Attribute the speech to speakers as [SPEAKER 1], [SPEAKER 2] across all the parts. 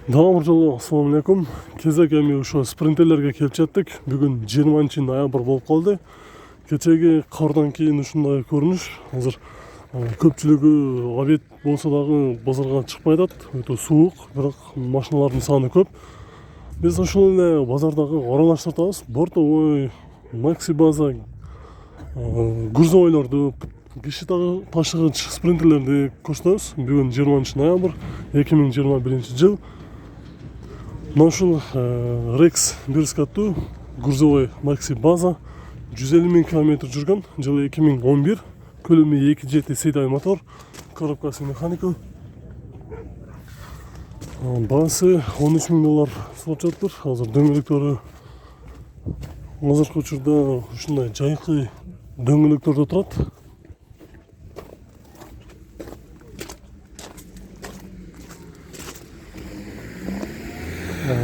[SPEAKER 1] Дагы бир жолу ассалому алейкум. Кезек эми ошо спринтерлерге келип жеттик. Бүгүн 20-ноябрь болуп калды. Кечеги кардан кийин ушундай көрүнүш. Азыр көпчүлүгү обед болсо дагы базарга чыкпай атат. Өтө суук, бирок машиналардын саны көп. Биз ошол эле базардагы аралаштырабыз. Бортовой, Макси база, грузовойлорду, киши ташыгыч спринтерлерди көрсөтөбүз. Бүгүн 20-ноябрь 2021 жыл. Ушул Рекс Бирскаттуу грузовой Макси база 150 000 км жүргөн. Жылы 2011. Көлөмү 2.7 седай мотор, коробкасы механика. Баасы $13 000 сатып жатыр. Азыр дөңгөлөктөрү азыркы учурда ушундай жайкы дөңгөлөктөрдө турат.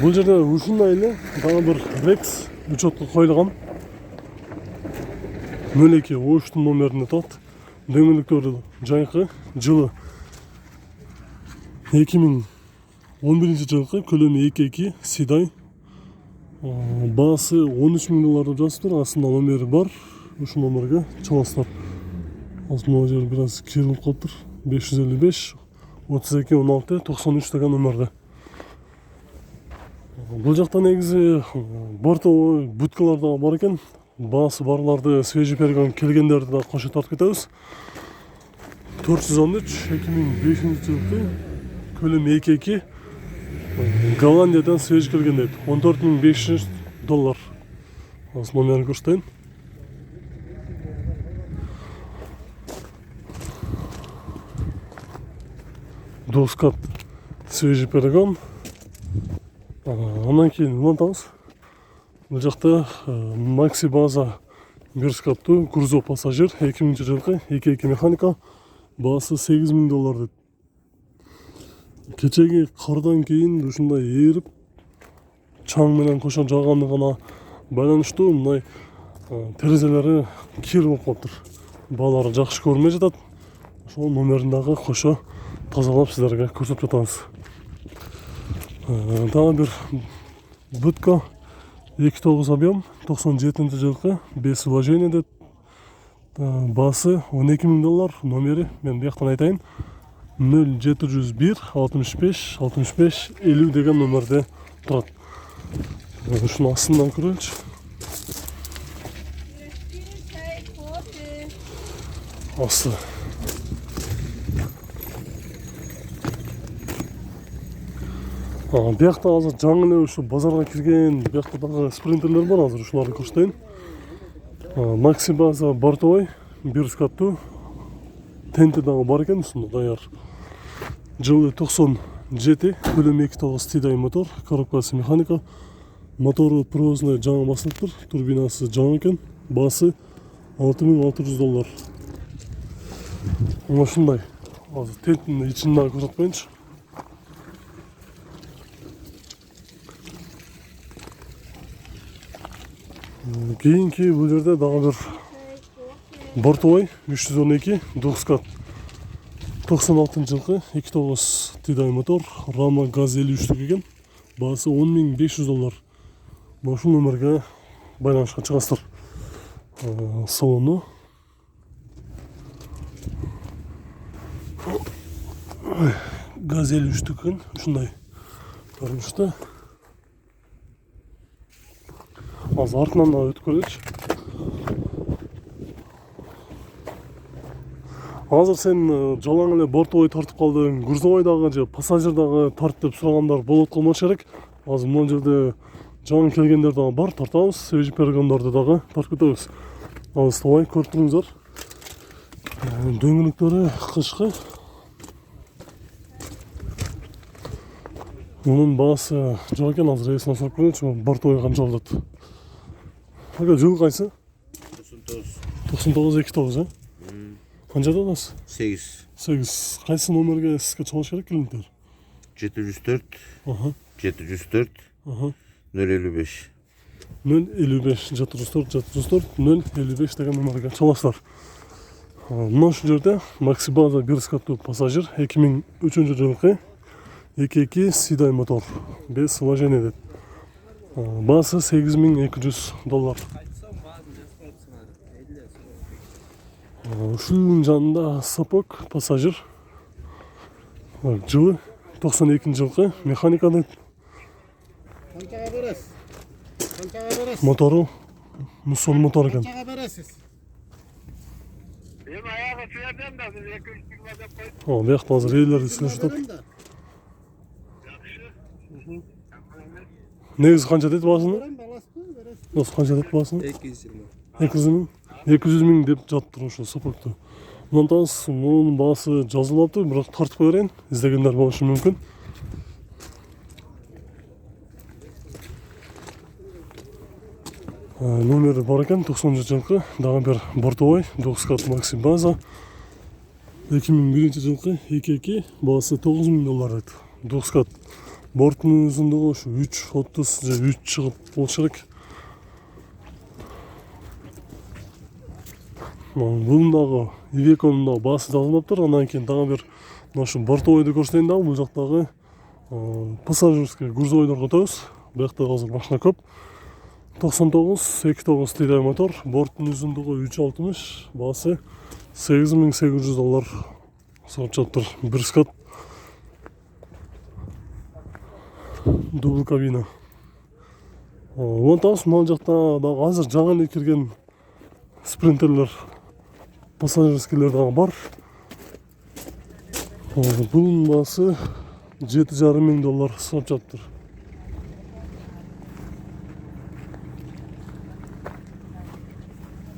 [SPEAKER 1] Бул жерде ушундай эле дагы бир Рекс учетко коюлган. 02 оштун номеринде турат. Дөңгөлөктөрү жайкы. Жылы 2011 жылкы, көлөмү 2.2 седай. Баасы $13 000 деп жазыптыр. Астында номери бар. Ушул номерге чаласыздар. Азыр могу жер бир аз кирилип калыптыр. 555 32 16 93 деген номерде. Бул жакта негизи бортовой будкалар да бар экен. Баасы барларды свежий перегон келгендерди да кошо тартып кетебиз. 413 2005 жылкы, көлөмү 2.2. Голландиядан свежий келген дейт. $14 500. Азыр номерин көрсөтөйүн. Доскат свежий перегон. Андан кийин улантабыз. Бул жакта Макси база Бирскаттуу грузов пассажир 2000 жылкы 2.2 механика. Баасы $8 000 дейт. Кечеги кардан кийин ушундай ээрип чаң менен кошо жаагандыгына байланыштуу мындай терезелери кир болуп калыптыр. Баалары жакшы көрүнбөй жатат. Ошол номерин дагы кошо тазалап сиздерге көрсөтүп жатабыз. Дагы бир будка 2.9 объем 97 жылкы 5 вложение дейт. Баасы $12 000. Номери мен бияктан айтайын. 0701 65 65 50 деген номерде турат. Ушуну астынан көрөлүчү. Асты. Биякта азыр жаңы эле ушу базарга кирген биякта дагы спринтерлер бар. Азыр ушуларды көрсөтөйүн. Макси база бортовой Бирскаттуу тенти дагы бар экен, ушунда даяр. Жылы 97, көлөмү 2.9 седай мотор, коробкасы механика. Мотору провозной жаңы басылыптыр, турбинасы жаңы экен. Баасы $6600. Ушундай. Азыр тенттин ичин дагы көрсөтүп коеюнчу. Кийинки бул жерде дагы бир бортовой 312 Доскат 96 жылкы 2.9 седай мотор, рама газ 53 экен. Баасы $10 500. Ушул номерге байланышка чыгасыздар. Салону газ 53 экен. Ушундай көрүнүштө. Азыр артынан да өтүп көрөлүчү. Азыр сен жалаң эле бортовой тартып калдың, грузовой дагы же пассажир дагы тарт деп сурагандар болот калмаш керек. Азыр мына жерде жаңы келгендер дагы бар, тартабыз. Свежий перегондорду дагы тартып кетебиз. Алыстабай көрүп туруңуздар. Дөңгөлөктөрү кышкы. Мунун баасы жок экен, азыр эсине салып көрөлүчү. Бортовой канча болот? Ага, жыл кайсы? 99 2.9, Канчада атасыз? 8. Кайсы номерге сизге чалыш керек клиенттер?
[SPEAKER 2] 704 704 055
[SPEAKER 1] 055 704 055 деген номерге чаласыздар. Мына ушул жерде Макси база Бирскаттуу пассажир 2003 жылкы 2.2 Siday мотор. Без вложения деді. Басы $8.200. Ушунун жанында сапок, пассажир. Жылы 92 жылкы механика дейт.
[SPEAKER 3] Qanchaga berasiz? Qanchaga berasiz?
[SPEAKER 1] Motoru Muson мотор екен.
[SPEAKER 3] Qanchaga berasiz?
[SPEAKER 4] Benim ayağı suyardan da siz 200 kilo da koydum.
[SPEAKER 1] О, бияқта азыр элдер сүйлөшүп.
[SPEAKER 3] Berem de.
[SPEAKER 4] Yakışı.
[SPEAKER 1] Негизи канча дейт баасыны?
[SPEAKER 3] Berem balasın, beresiz.
[SPEAKER 1] Дос канча дейт баасыны?
[SPEAKER 5] 220.
[SPEAKER 1] 200 миң. 200 миң деп жатыр ошо сапокту. Мынтанс мунун баасы жазылыптыр, бирок тартып кое берейин. Издегендер болушу мүмкүн. Номери бар екен, 90 жылкы, дагы бир бортовой, 9 кат макси база. 2001 жылкы 2.2, баасы $9.000 дейт. 9 кат. Борттун узундугу ушу 3.30 же 3 чыгып болушу керек. Bunun дагы Ivecо'нун дагы баасы жазылмаптыр. Андан кийин дагы бир ушу бортовойду көрсөтөйүн дагы. Бул жактагы пассажирский грузовойлорго өтөбүз. Буякта азыр машина көп. 99 2.9 Siday мотор, борттун узундугу 3.60, баасы $8.800 сурап жатыр. Бир скат. Дубл кабина. Онтан мал жакта дагы азыр жаңы эле кирген спринтерлер, пассажирскийлер дагы бар. Bunun баасы $7.500 сурап жатыр.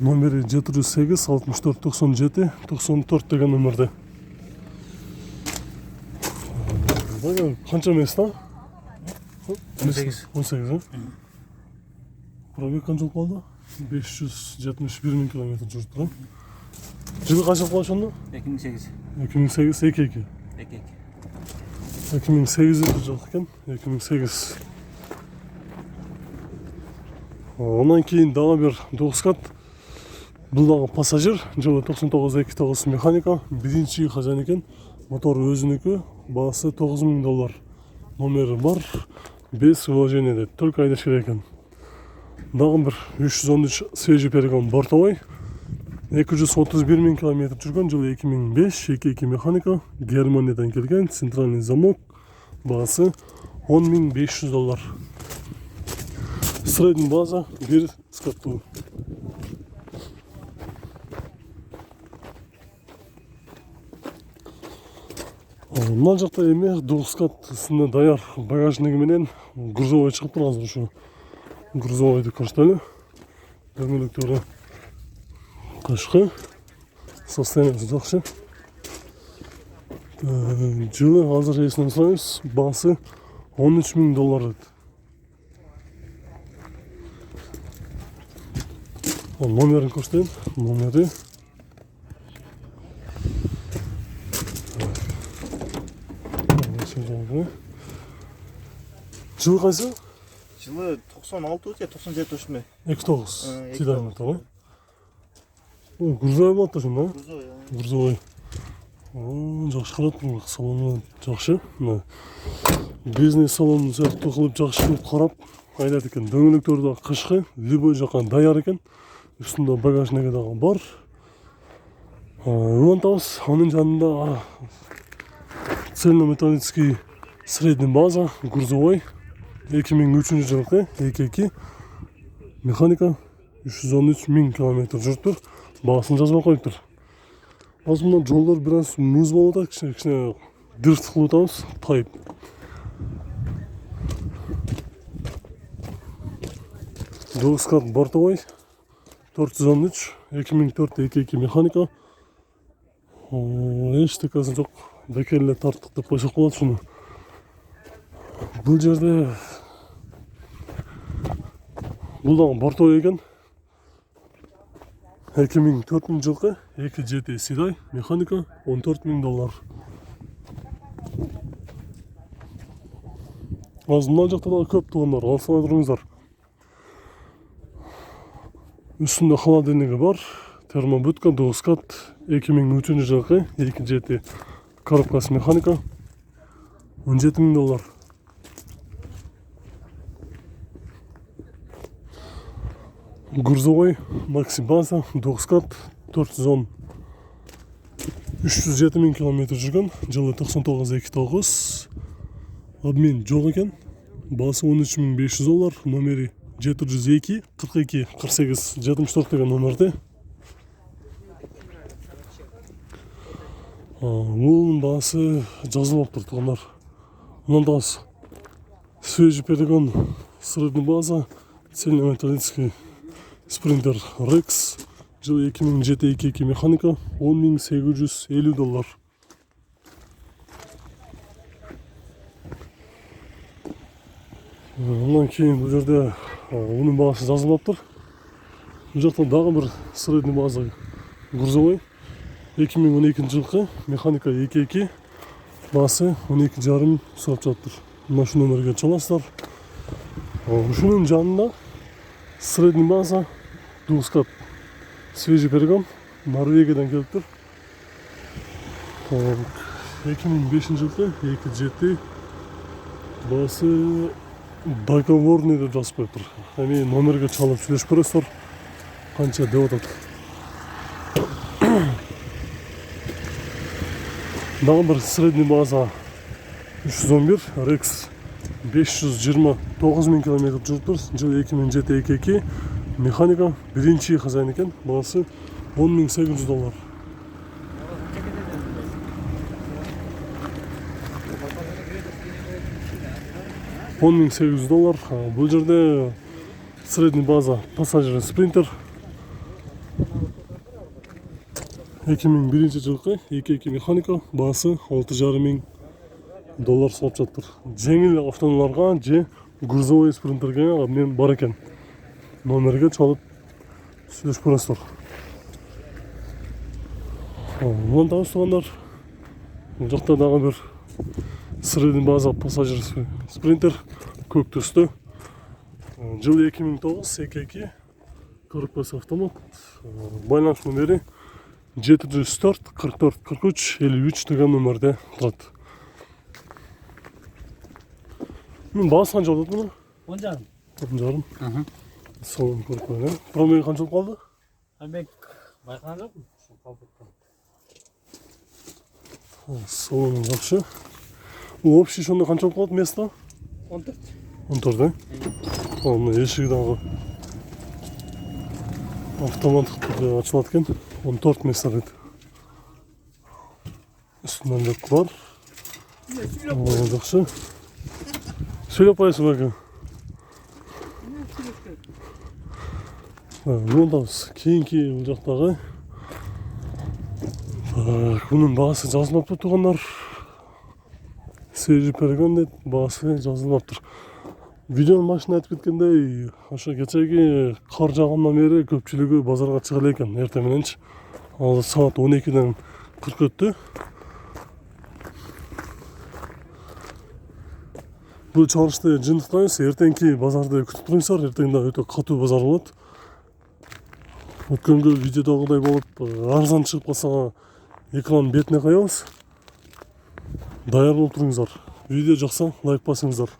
[SPEAKER 1] Номери 708 64 97 94 деген номерде. Канча эмес да?
[SPEAKER 5] 18.
[SPEAKER 1] 18, пробег канча болду? 571 миң километр жүрүптүр. Жылы канча болду ошондо?
[SPEAKER 5] 2008.
[SPEAKER 1] 2008 2.2. 2008 жыл экен, 2008. Ondan keyin дагы бир 9 кат. Бул дагы пассажир, жылы 99 2.9 механика, биринчи хажан экен. Мотор өзүнүкү, баасы $9.000. Номери бар, без вложения дейт. Только айдаш керек экен. Дагы бир 313 свежий перегон бортовой. 231 миң километр жүргөн, жылы 2005, 2.2 механика, Германиядан келген, центральный замок, баасы $10.500. Средний база бир скаттуу. Мына жакта эме 9 катысына даяр багажниги менен грузовой чыгып турат. Ушу грузовойду көрсөтөлү. Дөңгөлөктөрү кышкы, состояниясы жакшы. Жылы азыр эсинен сурайбыз, баасы $13.000 дейт. Номерин көрсөтөйүн. Номери жылы кайсы?
[SPEAKER 5] Жылы 96 же 97 ошондой.
[SPEAKER 1] 2.9 Siday мотор. Грузовой болот да ошондо. Грузовой. Жакшы кылат, бул салону жакшы. Бизнес салонун сыяктуу кылып жакшы кылып карап айдайт экен. Дөңгөлөктөрү да кышкы, любой жака даяр экен. Үстүндө багажниги дагы бар. Улантабыз, анын жанында цельнометаллический средний база, грузовой, 2003 жылкы, 2.2 механика, 313 миң километр жүрүптүр. Баасын жазбай коюптур. Азыр мына жолдор бир аз муз болуп атат, кичине дырт кылып атабыз, тайып. Доскат бортовой, 413, 2004 2.2 механика. Эчтекеси жок. Бекелле тарттык деп койсок болот шуну. Бул жерде бул дагы бортовой экен. 2004 жылкы 2.7 Siday механика, $14.000. Азыр мына жакта дагы көп туугандар, алсаңар туруңуздар. Üstünde холодильниги бар, термобудка, 9 кат, 2003 жылкы, 2.7 коробкасы механика. $17.000. Грузовой Maxi Baza 9 кат 410 307.000 километр жүрген, жылы 9929. Обмен жоқ екен. Басы $13.500, номері 702 42 48 74 деген номерде. Оның басы жазылып тұр тұғындар. Мынандай свежий перегон, средний база, цельнометаллический спринтер Rex, жылы 2007-22 механика, $10.850. Ондан кейін бұл жерде оның бағасы жазылып тұр. Бұл жақта дағы бір средний база грузовой 2012 жылғы механика 2.2 басы 12,5 сұрап жатыр. Мына шу номерге çalасыздар. Шунun жанында средний база 9 кат свежий перегон Норвегиядан келіп тұр. 2005 жылғы 2.7 басы договорный деп жазып қойып тұр. Әне номерге çalып сөйлесіп көресіздер. Қанша деп атады. Дағы бір средний база 311 Rex 529.000 километр жүріп тұр. Жылы 2007-22 механика бірінші хозяин екен. Бағасы $10.800. $10.800. Бұл жерде средний база пассажир спринтер 2001 жылғы 2.2 механика, басы $6.500 салып жатыр. Жеңіл автоналарға же грузовой спринтерге мен бар екен. Номерге çalып сөйлесіп көресіздер. Мұнан тауыстығандар, бұл жақта дағы бір средний база пассажир спринтер көк түсті. Жылы 2009 2.2 45 автомат. Байланыс номері 704 44 43 53 деген номерде тұрады. Мен бағасы қанша болады мұны?
[SPEAKER 3] 10,5.
[SPEAKER 1] 10,5. Соны көріп қойын. Промегі қанша болып қалды?
[SPEAKER 3] Промег байқаған жоқпын.
[SPEAKER 1] Соны жақсы. Общий шонда қанша болып қалды место?
[SPEAKER 3] 14.
[SPEAKER 1] 14, да? Мына есігі дағы автоматтық түрде ашылады екен. 14 место деді. Үстінен деп бар. Жақсы. Сөйлеп қойасың бәкі. Мұндамыз кейін бұл жақтағы. Бұның бағасы жазылып тұр. Свежий перегон деді, бағасы жазылып тұр. Видеоның машина айтып кеткендей, аша кечеги қар жағаннан бері көпчілігі базарға шығылы екен, ертемененші. Ал сағат 12-ден 40 өтті. Бұл чарышты жындықтаймыз, ертеңки базарды күтіп тұрыңыздар, ертеңде өте қату базар болады. Өткенгі видеодағыдай болып, арзан шығып қалса экран бетіне қоямыз. Даяр болып тұрыңыздар. Видео жақса лайк басыңыздар.